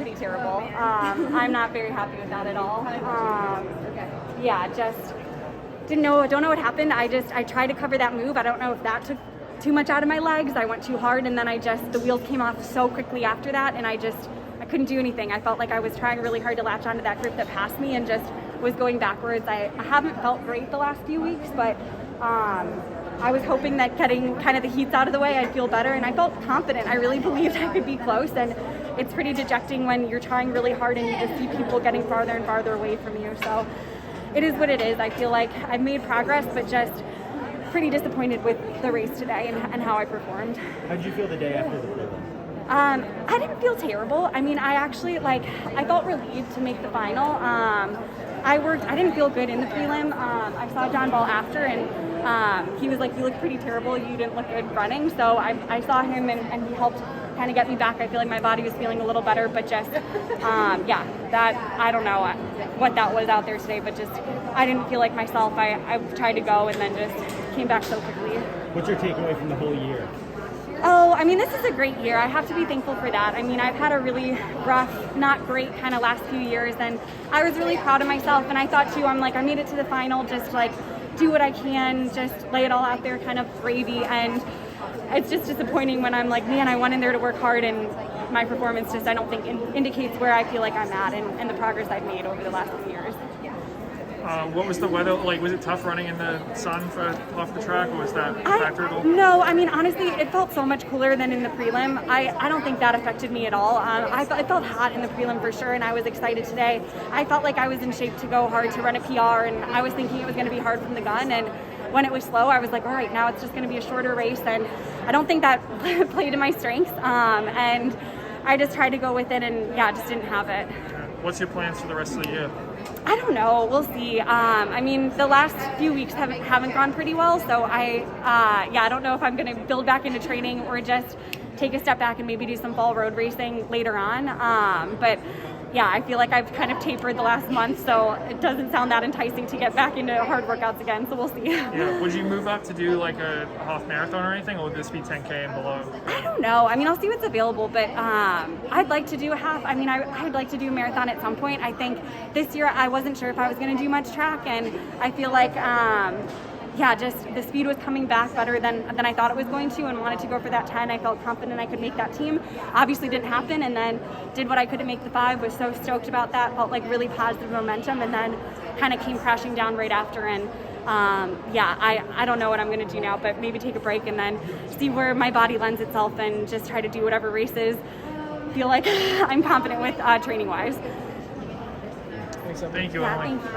pretty terrible. I'm not very happy with that at all. Yeah, just don't know what happened. I tried to cover that move. I don't know if that took too much out of my legs. I went too hard, and then the wheels came off so quickly after that, and I couldn't do anything. I felt like I was trying really hard to latch onto that grip that passed me and just was going backwards. I haven't felt great the last few weeks, but I was hoping that getting kind of the heats out of the way, I'd feel better, and I felt confident. I really believed I could be close, and it's pretty dejecting when you're trying really hard and you just see people getting farther and farther away from you. So it is what it is. I feel like I've made progress, but just pretty disappointed with the race today and how I performed. How did you feel the day after the prelim? I didn't feel terrible. I mean, I felt relieved to make the final. I didn't feel good in the prelim. I saw John Ball after, and he was like, "You look pretty terrible. You didn't look good running." So I saw him, and he helped kind of get me back. I feel like my body was feeling a little better, but just, I don't know what that was out there today, but just, I didn't feel like myself. I tried to go and then just came back so quickly. What's your takeaway from the whole year? Oh, I mean, this is a great year. I have to be thankful for that. I mean, I've had a really rough, not great kind of last few years, and I was really proud of myself. And I thought too, I made it to the final, just do what I can, just lay it all out there, kind of gravy. And it's just disappointing when I'm like, man, I went in there to work hard, and my performance just, I don't think, indicates where I feel like I'm at and the progress I've made over the last few years. What was the weather like? Was it tough running in the sun off the track, or was that a factor at all? No, I mean, honestly, it felt so much cooler than in the prelim. I don't think that affected me at all. I felt hot in the prelim for sure, and I was excited today. I felt like I was in shape to go hard to run a PR, and I was thinking it was going to be hard from the gun. And when it was slow, I was like, all right, now it's just going to be a shorter race, and I don't think that played to my strengths. And I just tried to go with it, and just didn't have it. What's your plans for the rest of the year? I don't know. We'll see. I mean, the last few weeks haven't gone pretty well, so I don't know if I'm going to build back into training or just take a step back and maybe do some fall road racing later on. But I feel like I've kind of tapered the last month, so it doesn't sound that enticing to get back into hard workouts again. So we'll see. Yeah. Would you move up to do like a half marathon or anything, or would this be 10K and below? I don't know. I mean, I'll see what's available, but I'd like to do a half. I mean, I'd like to do a marathon at some point. I think this year I wasn't sure if I was going to do much track, and I feel like just the speed was coming back better than I thought it was going to, and wanted to go for that 10. I felt confident I could make that team. Obviously didn't happen, and then did what I could to make the 5. Was so stoked about that. Felt like really positive momentum, and then kind of came crashing down right after. And I don't know what I'm going to do now, but maybe take a break and then see where my body lends itself, and just try to do whatever races feel like I'm confident with training wise. Thank you. Yeah, Emily. thank you.